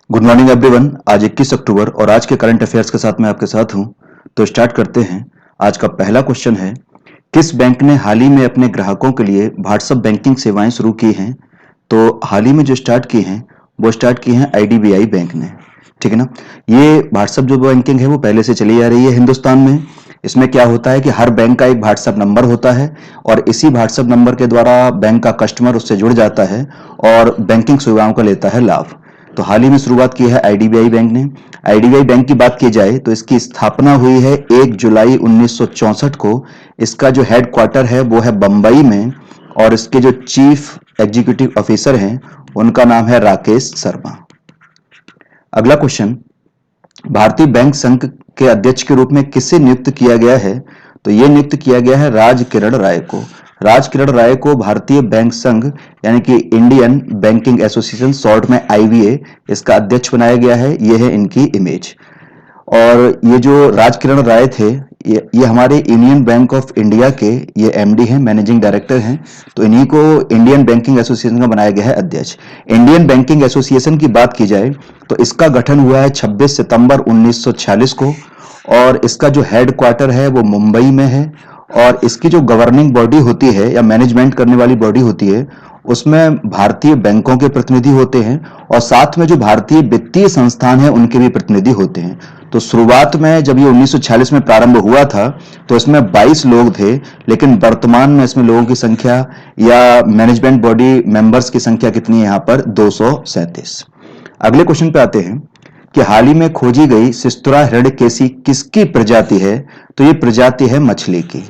Good morning everyone. आज 21 अक्टूबर और आज के करंट अफेयर्स के साथ मैं आपके साथ हूं। तो स्टार्ट करते हैं। आज का पहला क्वेश्चन है, किस बैंक ने हाल ही में अपने ग्राहकों के लिए व्हाट्सएप बैंकिंग सेवाएं शुरू की हैं? तो हाल ही में जो स्टार्ट की हैं वो स्टार्ट की हैं आईडीबीआई बैंक ने। ठीक है ना। ये व्हाट्सएप जो बैंकिंग है वो पहले से चली आ रही है हिंदुस्तान में। इसमें क्या होता है कि हर बैंक का एक व्हाट्सएप नंबर होता है और इसी व्हाट्सएप नंबर के द्वारा बैंक का कस्टमर उससे जुड़ जाता है और बैंकिंग सुविधाओं का लेता है लाभ। तो हाल ही में शुरुआत की है आईडीबीआई बैंक ने। आईडीबीआई बैंक की बात की जाए तो इसकी स्थापना हुई है 1 जुलाई 1964 को। इसका जो हेडक्वार्टर है वो है बंबई में और इसके जो चीफ एग्जीक्यूटिव ऑफिसर हैं उनका नाम है राकेश शर्मा। अगला क्वेश्चन, भारतीय बैंक संघ के अध्यक्ष के रूप में किसे नियुक्त किया गया है? तो ये नियुक्त किया गया है राज किरण राय को। राज किरण राय को भारतीय बैंक संघ यानी कि इंडियन बैंकिंग एसोसिएशन, शॉर्ट में आईबीए, इसका अध्यक्ष बनाया गया है। ये है इनकी इमेज। और ये जो राज किरण राय थे ये हमारे इंडियन बैंक ऑफ इंडिया के ये एमडी हैं, मैनेजिंग डायरेक्टर हैं। तो इन्हीं को इंडियन बैंकिंग एसोसिएशन का बनाया गया है अध्यक्ष। इंडियन बैंकिंग एसोसिएशन की बात की जाए तो इसका गठन हुआ है 26 सितंबर 1946 को और इसका जो हेडक्वार्टर है वो मुंबई में है। और इसकी जो गवर्निंग बॉडी होती है या मैनेजमेंट करने वाली बॉडी होती है उसमें भारतीय बैंकों के प्रतिनिधि होते हैं और साथ में जो भारतीय वित्तीय संस्थान है उनके भी प्रतिनिधि होते हैं। तो शुरुआत में जब ये 1946 में प्रारंभ हुआ था तो इसमें 22 लोग थे, लेकिन वर्तमान में इसमें लोगों की संख्या या मैनेजमेंट बॉडी मेंबर्स की संख्या कितनी है यहाँ पर? 237। अगले क्वेश्चन पे आते हैं कि हाल ही में खोजी गई सिस्तुरा हिरण्यकेशी किसकी प्रजाति है? तो ये प्रजाति है मछली की।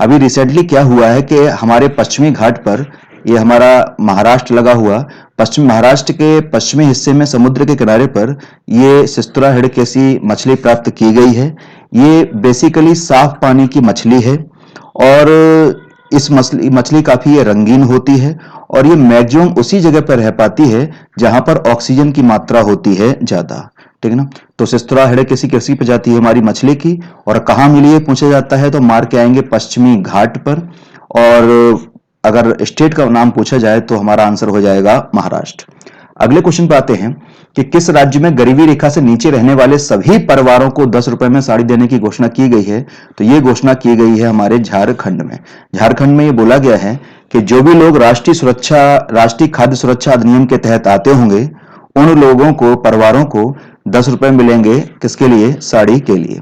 अभी रिसेंटली क्या हुआ है कि हमारे पश्चिमी घाट पर, ये हमारा महाराष्ट्र लगा हुआ, पश्चिम महाराष्ट्र के पश्चिमी हिस्से में समुद्र के किनारे पर ये सिस्तुरा हिरण्यकेशी मछली प्राप्त की गई है। ये बेसिकली साफ पानी की मछली है और इस मछली काफी रंगीन होती है और ये मैक्सिमम उसी जगह पर रह पाती है जहां पर ऑक्सीजन की मात्रा होती है ज्यादा। ठीक है ना। तो सिस्तुरा हिरण्यकेशी किसकी प्रजाति है? हमारी मछली की। और कहाँ मिली है पूछा जाता है तो मार के आएंगे पश्चिमी घाट पर। और अगर स्टेट का नाम पूछा जाए तो हमारा आंसर हो जाएगा महाराष्ट्र। अगले क्वेश्चन पे आते हैं कि किस राज्य में गरीबी रेखा से नीचे रहने वाले सभी परिवारों को 10 रुपए में साड़ी देने की घोषणा की गई है? तो ये घोषणा की गई है हमारे झारखंड में। झारखंड में ये बोला गया है कि जो भी लोग राष्ट्रीय खाद्य सुरक्षा अधिनियम के तहत आते होंगे उन लोगों को, परिवारों को 10 रुपए मिलेंगे। किसके लिए? साड़ी के लिए।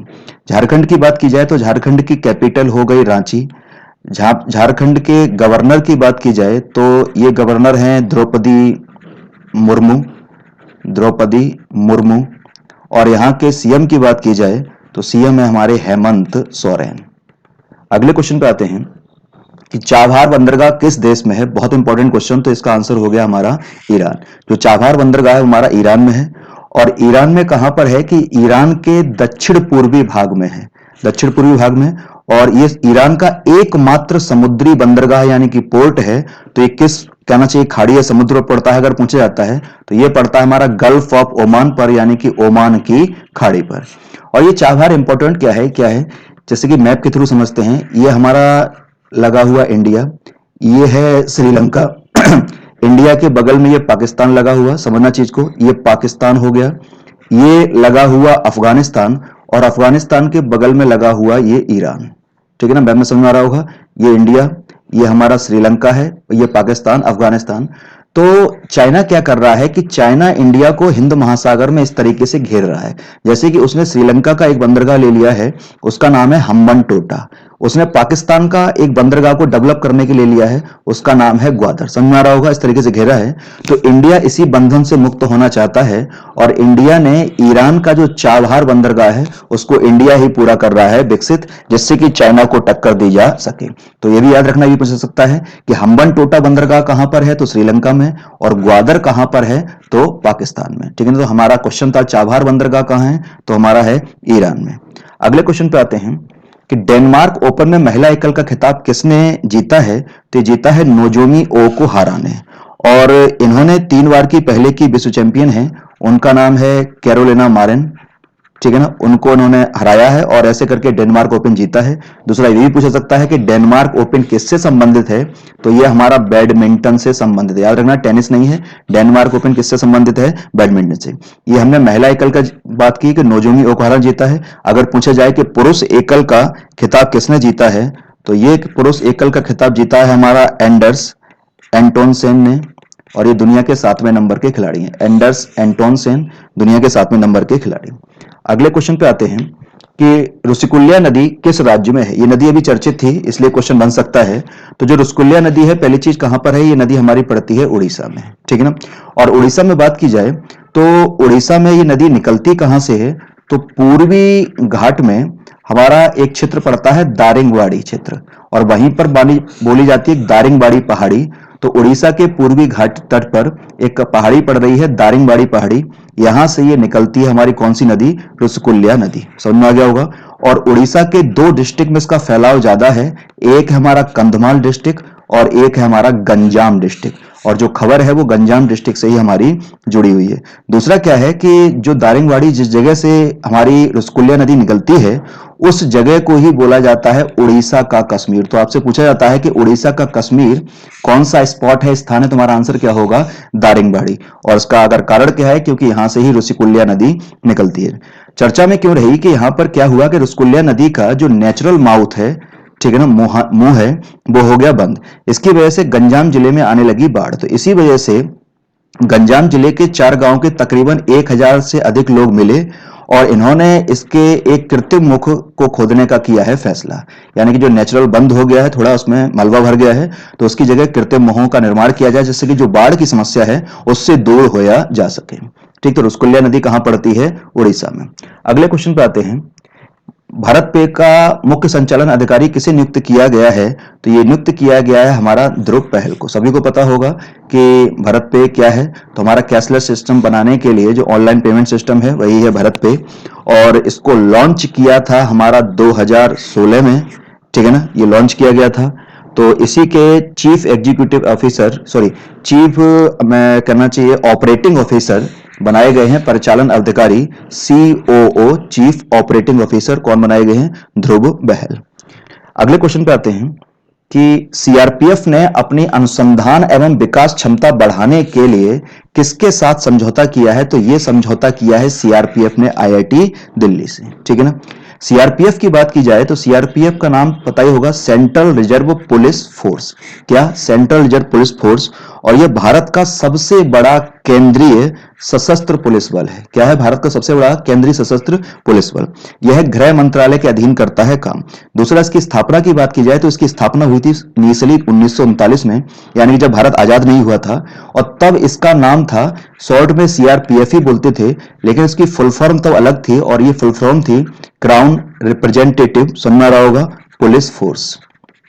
झारखंड की बात की जाए तो झारखंड की कैपिटल हो गई रांची। झारखंड के गवर्नर की बात की जाए तो ये गवर्नर हैं द्रौपदी मुर्मू। और यहाँ के सीएम की बात की जाए तो सीएम है हमारे हेमंत सोरेन। अगले क्वेश्चन पे आते हैं कि चाबहार बंदरगाह किस देश में है? बहुत इंपॉर्टेंट क्वेश्चन। तो इसका आंसर हो गया हमारा ईरान। जो चाबहार बंदरगाह है हमारा ईरान में है। और ईरान में कहां पर है? कि ईरान के दक्षिण पूर्वी भाग में है, दक्षिण पूर्वी भाग में। और ये ईरान का एकमात्र समुद्री बंदरगाह यानी कि पोर्ट है। तो ये किस, कहना चाहिए खाड़ी या समुद्र पर पड़ता है अगर पूछा जाता है तो ये पड़ता है हमारा गल्फ ऑफ ओमान पर यानी कि ओमान की खाड़ी पर। और ये चाबहार इंपॉर्टेंट क्या है? जैसे कि मैप के थ्रू समझते हैं। ये हमारा लगा हुआ इंडिया, ये है श्रीलंका इंडिया के बगल में ये पाकिस्तान लगा हुआ, समझना चीज को, ये पाकिस्तान हो गया। ये लगा हुआ अफगानिस्तान और अफगानिस्तान के बगल में लगा हुआ ये ईरान। ठीक है ना, मैप में समझ आ रहा होगा। ये इंडिया, ये हमारा श्रीलंका है, ये पाकिस्तान, अफगानिस्तान। तो चाइना क्या कर रहा है कि चाइना इंडिया को हिंद महासागर में इस तरीके से घेर रहा है। जैसे कि उसने श्रीलंका का एक बंदरगाह ले लिया है, उसका नाम है हम्बनटोटा। उसने पाकिस्तान का एक बंदरगाह को डेवलप करने के लिए लिया है, उसका नाम है ग्वादर। समझ में आ रहा होगा, इस तरीके से घेरा है। तो इंडिया इसी बंधन से मुक्त होना चाहता है और इंडिया ने ईरान का जो चाबहार बंदरगाह है उसको इंडिया ही पूरा कर रहा है विकसित, जिससे कि चाइना को टक्कर दी जा सके। तो यह भी याद रखना, ये पूछ सकता है कि हम्बनटोटा बंदरगाह कहां पर है? तो श्रीलंका में। और ग्वादर कहां पर है? तो पाकिस्तान में। ठीक है ना। तो हमारा क्वेश्चन था चाबहार बंदरगाह कहां है? तो हमारा है ईरान में। अगले क्वेश्चन पे आते हैं कि डेनमार्क ओपन में महिला एकल का खिताब किसने जीता है? तो जीता है नोजोमी ओकुहारा ने। और इन्होंने 3 बार की पहले की विश्व चैंपियन है, उनका नाम है कैरोलिना मारिन। ठीक है ना, उनको उन्होंने हराया है और ऐसे करके डेनमार्क ओपन जीता है। दूसरा ये भी पूछा सकता है कि डेनमार्क ओपन किससे संबंधित है, तो ये हमारा बैडमिंटन से संबंधित है। याद रखना, टेनिस नहीं है। डेनमार्क ओपन किससे संबंधित है, बैडमिंटन से। ये हमने महिला एकल का बात की कि नोजोमी ओकुहारा जीता है। अगर पूछा जाए कि पुरुष एकल का खिताब किसने जीता है, तो ये पुरुष एकल का खिताब जीता है हमारा एंडर्स एंटोनसेन ने, और ये दुनिया के 7वें नंबर के खिलाड़ी हैं। एंडर्स एंटोनसेन दुनिया के 7वें नंबर के खिलाड़ी। अगले क्वेश्चन पे आते हैं कि रुसिकुल्या नदी किस राज्य में है। ये नदी अभी चर्चित थी, इसलिए क्वेश्चन बन सकता है। तो जो रुसिकुल्या नदी है, पहली चीज कहां पर है, ये नदी हमारी पड़ती है उड़ीसा में, ठीक है ना। और उड़ीसा में बात की जाए तो उड़ीसा में ये नदी निकलती कहां से है, तो पूर्वी घाट में हमारा एक क्षेत्र पड़ता है दारिंगबाड़ी क्षेत्र, और वहीं पर बोली जाती है दारिंगबाड़ी पहाड़ी। तो उड़ीसा के पूर्वी घाट तट पर एक पहाड़ी पड़ रही है, दारिंगबाड़ी पहाड़ी। यहां से ये निकलती है हमारी कौन सी नदी, रुसकुल्या नदी। समझ में आ गया होगा। और उड़ीसा के 2 डिस्ट्रिक्ट में इसका फैलाव ज्यादा है, एक है हमारा कंधमाल डिस्ट्रिक्ट और एक है हमारा गंजाम डिस्ट्रिक्ट। और जो खबर है वो गंजाम डिस्ट्रिक्ट से ही हमारी जुड़ी हुई है। दूसरा क्या है कि जो दारिंगबाड़ी जिस जगह से हमारी रुसकुल्या नदी निकलती है, उस जगह को ही बोला जाता है उड़ीसा का कश्मीर। तो आपसे पूछा जाता है कि उड़ीसा का कश्मीर कौन सा स्पॉट है, स्थान है, तुम्हारा आंसर क्या होगा, दारिंगबाड़ी। और उसका अगर कारण क्या है, क्योंकि यहां से ही रुसिकुल्या नदी निकलती है। चर्चा में क्यों रही कि यहां पर क्या हुआ कि रुसिकुल्या नदी का जो नेचुरल माउथ है, ठीक है ना, मुंह है, वो हो गया बंद। इसकी वजह से गंजाम जिले में आने लगी बाढ़। तो इसी वजह से गंजाम जिले के 4 गांव के तकरीबन 1000 से अधिक लोग मिले और इन्होंने इसके एक कृत्रिम मुख को खोदने का किया है फैसला। यानी कि जो नेचुरल बंद हो गया है, थोड़ा उसमें मलबा भर गया है, तो उसकी जगह कृत्रिम मुहों का निर्माण किया जाए, जिससे कि जो बाढ़ की समस्या है उससे दूर होया जा सके। ठीक, तो रुसकुल्या नदी कहां पड़ती है, उड़ीसा में। अगले क्वेश्चन पे आते हैं। भारत पे का मुख्य संचालन अधिकारी किसे नियुक्त किया गया है, तो ये नियुक्त किया गया है हमारा ध्रुव पहल को। सभी को पता होगा कि भारत पे क्या है, तो हमारा कैशलेस सिस्टम बनाने के लिए जो ऑनलाइन पेमेंट सिस्टम है वही है भारत पे, और इसको लॉन्च किया था हमारा 2016 में, ठीक है ना, ये लॉन्च किया गया था। तो इसी के चीफ एग्जीक्यूटिव ऑफिसर, चीफ मैं कहना चाहिए ऑपरेटिंग ऑफिसर बनाए गए हैं, परिचालन अधिकारी COO, चीफ ऑपरेटिंग ऑफिसर कौन बनाए गए हैं, ध्रुव बहल। अगले क्वेश्चन पे आते हैं कि सीआरपीएफ ने अपनी अनुसंधान एवं विकास क्षमता बढ़ाने के लिए किसके साथ समझौता किया है, तो यह समझौता किया है सीआरपीएफ ने IIT दिल्ली से, ठीक है ना। सीआरपीएफ की बात की जाए तो सीआरपीएफ का नाम पता ही होगा, सेंट्रल रिजर्व पुलिस फोर्स। क्या, सेंट्रल रिजर्व पुलिस फोर्स। और यह भारत का सबसे बड़ा केंद्रीय सशस्त्र पुलिस बल है। क्या है, भारत का सबसे बड़ा केंद्रीय सशस्त्र पुलिस बल। यह गृह मंत्रालय के अधीन करता है काम। दूसरा, इसकी स्थापना की बात की जाए तो इसकी स्थापना हुई थी इनिशियली 1939 में, यानी कि जब भारत आजाद नहीं हुआ था, और तब इसका नाम था, शॉर्ट में सीआरपीएफ ही बोलते थे, लेकिन इसकी फुल फॉर्म तब अलग थी, और ये फुल फॉर्म थी क्राउन रिप्रेजेंटेटिव, सुनना रहा होगा, पुलिस फोर्स।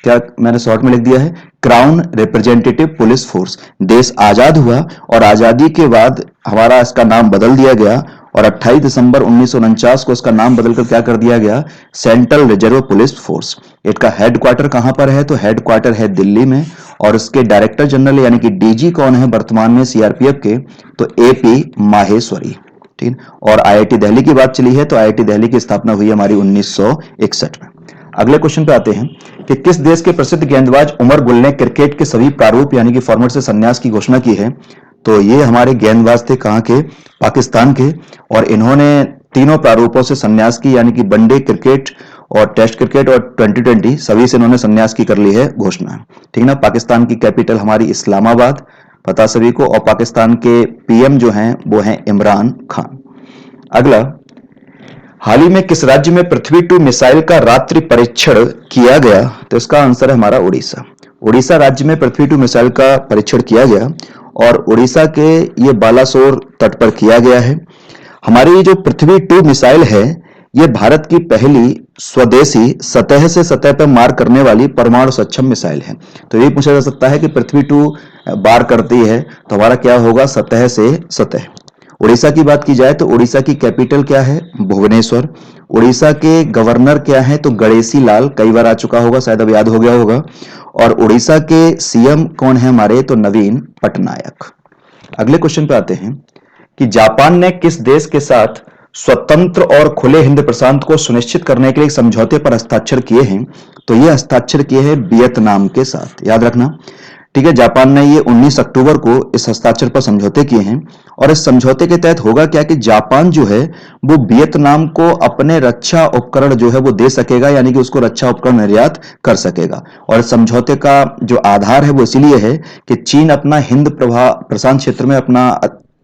क्या मैंने शॉर्ट में लिख दिया है, क्राउन रिप्रेजेंटेटिव पुलिस फोर्स। देश आजाद हुआ और आजादी के बाद हमारा इसका नाम बदल दिया गया, और 28 दिसंबर 1949 को इसका नाम बदलकर क्या कर दिया गया, सेंट्रल रिजर्व पुलिस फोर्स। इसका हेडक्वार्टर कहां पर है, तो हेडक्वार्टर है दिल्ली में, और इसके डायरेक्टर जनरल यानी कि DG कौन है वर्तमान में सीआरपीएफ के, तो AP माहेश्वरी, ठीक। और IIT दिल्ली की बात चली है तो IIT दिल्ली की स्थापना हुई हमारी 1961 में। अगले क्वेश्चन पे आते हैं कि किस देश के प्रसिद्ध गेंदबाज उमर गुल ने क्रिकेट के सभी प्रारूप यानी कि फॉर्मेट से संन्यास की घोषणा की है, तो ये हमारे गेंदबाज थे कहां के, पाकिस्तान के, और इन्होंने तीनों प्रारूपों से संन्यास की, यानी कि वनडे क्रिकेट और टेस्ट क्रिकेट और 2020 सभी से इन्होंने संन्यास की कर ली है घोषणा, ठीक ना। पाकिस्तान की कैपिटल हमारी इस्लामाबाद, पता सभी को, और पाकिस्तान के PM जो हैं वो हैं इमरान खान। अगला, हाल ही में किस राज्य में पृथ्वी 2 मिसाइल का रात्रि परीक्षण किया गया, तो इसका आंसर है हमारा उड़ीसा। उड़ीसा राज्य में पृथ्वी 2 मिसाइल का परीक्षण किया गया, और उड़ीसा के ये बालासोर तट पर किया गया है। हमारी जो पृथ्वी 2 मिसाइल है, ये भारत की पहली स्वदेशी सतह से सतह पर मार करने वाली परमाणु सक्षम मिसाइल है। तो ये पूछा जा सकता है कि पृथ्वी 2 वार करती है, तो हमारा क्या होगा, सतह से सतह। उड़ीसा की बात की जाए तो उड़ीसा की कैपिटल क्या है, भुवनेश्वर। उड़ीसा के गवर्नर क्या है, तो गणेशी लाल, कई बार आ चुका होगा, शायद अब याद हो गया होगा। और उड़ीसा के CM कौन है हमारे, तो नवीन पटनायक। अगले क्वेश्चन पे आते हैं कि जापान ने किस देश के साथ स्वतंत्र और खुले हिंद प्रशांत को सुनिश्चित करने के लिए एक समझौते पर हस्ताक्षर किए हैं, तो ये हस्ताक्षर किए हैं वियतनाम के साथ, याद रखना। ठीक है, जापान ने ये 19 अक्टूबर को इस हस्ताक्षर पर समझौते किए हैं। और इस समझौते के तहत होगा क्या कि जापान जो है वो वियतनाम को अपने रक्षा उपकरण जो है वो दे सकेगा, यानी कि उसको रक्षा उपकरण निर्यात कर सकेगा। और इस समझौते का जो आधार है वो इसीलिए है कि चीन अपना हिंद प्रशांत क्षेत्र में अपना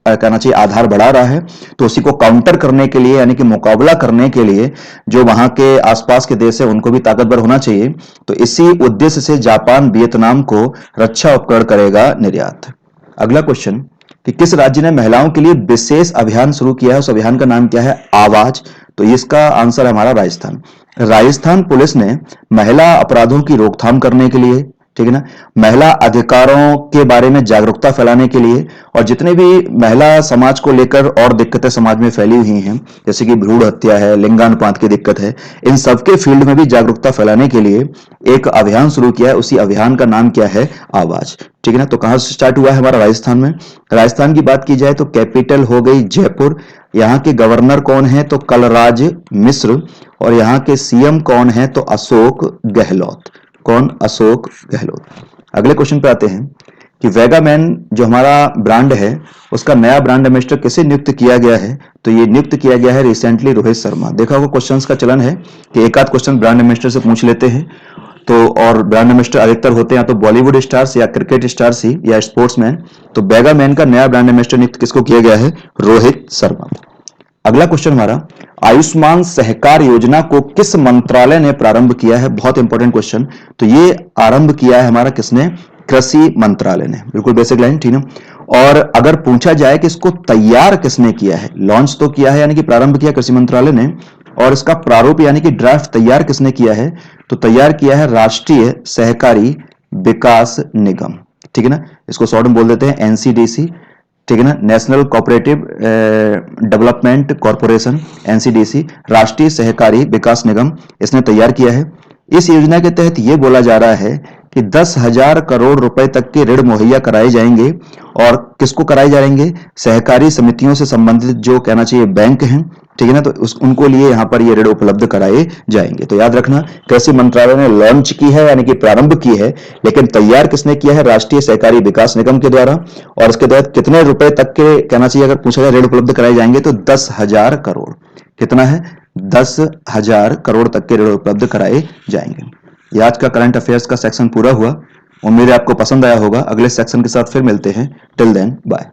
कहना चाहिए आधार बढ़ा रहा है, तो उसी को काउंटर करने के लिए यानी कि मुकाबला करने के लिए जो वहां के आसपास के देश है उनको भी ताकतवर होना चाहिए। तो इसी उद्देश्य से जापान वियतनाम को रक्षा उपकरण करेगा निर्यात। अगला क्वेश्चन कि किस राज्य ने महिलाओं के लिए विशेष अभियान शुरू किया है, उस अभियान का नाम क्या है? आवाज। तो इसका आंसर है हमारा राजस्थान। राजस्थान पुलिस ने महिला अपराधों की रोकथाम करने के लिए, ठीक है ना, महिला अधिकारों के बारे में जागरूकता फैलाने के लिए, और जितने भी महिला समाज को लेकर और दिक्कतें समाज में फैली हुई हैं, जैसे कि भ्रूण हत्या है, लिंगानुपात की दिक्कत है, इन सबके फील्ड में भी जागरूकता फैलाने के लिए एक अभियान शुरू किया है। उसी अभियान का नाम क्या है? आवाज। ठीक है ना। तो कहां से स्टार्ट हुआ है? हमारा राजस्थान में। राजस्थान की बात की जाए तो कैपिटल हो गई जयपुर। यहाँ के गवर्नर कौन है? तो कलराज मिश्र। और यहाँ के सीएम कौन है? तो अशोक गहलोत। कौन? अशोक गहलोत। अगले क्वेश्चन पे आते हैं कि वेगामैन जो हमारा ब्रांड है उसका नया ब्रांड एम्बेसडर किसे नियुक्त किया गया है? तो ये नियुक्त किया गया है रिसेंटली रोहित शर्मा। देखा होगा क्वेश्चंस का चलन है कि एक आध क्वेश्चन ब्रांड एम्बेसडर से पूछ लेते हैं। तो और ब्रांड एम्बेसडर अधिकतर होते हैं तो बॉलीवुड स्टार्स या क्रिकेट स्टार्स ही या स्पोर्ट्समैन। तो वेगामैन का नया ब्रांड एम्बेसडर नियुक्त किसको किया गया है? रोहित शर्मा को। अगला क्वेश्चन हमारा, आयुष्मान सहकार योजना को किस मंत्रालय ने प्रारंभ किया है? बहुत इंपॉर्टेंट क्वेश्चन। तो ये आरंभ किया है हमारा किसने? कृषि मंत्रालय ने। बिल्कुल बेसिक लाइन, ठीक है। और अगर पूछा जाए कि इसको तैयार किसने किया है, लॉन्च तो किया है यानी कि प्रारंभ किया कृषि मंत्रालय ने, और इसका प्रारूप यानी कि ड्राफ्ट तैयार किसने किया है? तो तैयार किया है राष्ट्रीय सहकारी विकास निगम। ठीक है ना, इसको शॉर्ट में बोल देते हैं एनसीडीसी। ठीक है ना, national cooperative development corporation, NCDC, राष्ट्रीय सहकारी विकास निगम, इसने तैयार किया है। इस योजना के तहत यह बोला जा रहा है कि 10,000 करोड़ रुपए तक के ऋण मुहैया कराए जाएंगे। और किसको कराए जाएंगे? सहकारी समितियों से संबंधित जो कहना चाहिए बैंक हैं, ठीक है ना, तो उनको लिए यहाँ पर ये ऋण उपलब्ध कराए जाएंगे। तो याद रखना, कृषि मंत्रालय ने लॉन्च की है यानी कि प्रारंभ की है, लेकिन तैयार किसने किया है? राष्ट्रीय सहकारी विकास निगम के द्वारा। और इसके तहत कितने रुपए तक के कहना चाहिए अगर पूछा जाए ऋण उपलब्ध कराए जाएंगे तो 10,000 करोड़। कितना है? 10,000 करोड़ तक के ऋण उपलब्ध कराए जाएंगे। ये आज का करंट अफेयर्स का सेक्शन पूरा हुआ। उम्मीद है आपको पसंद आया होगा। अगले सेक्शन के साथ फिर मिलते हैं। Till then bye.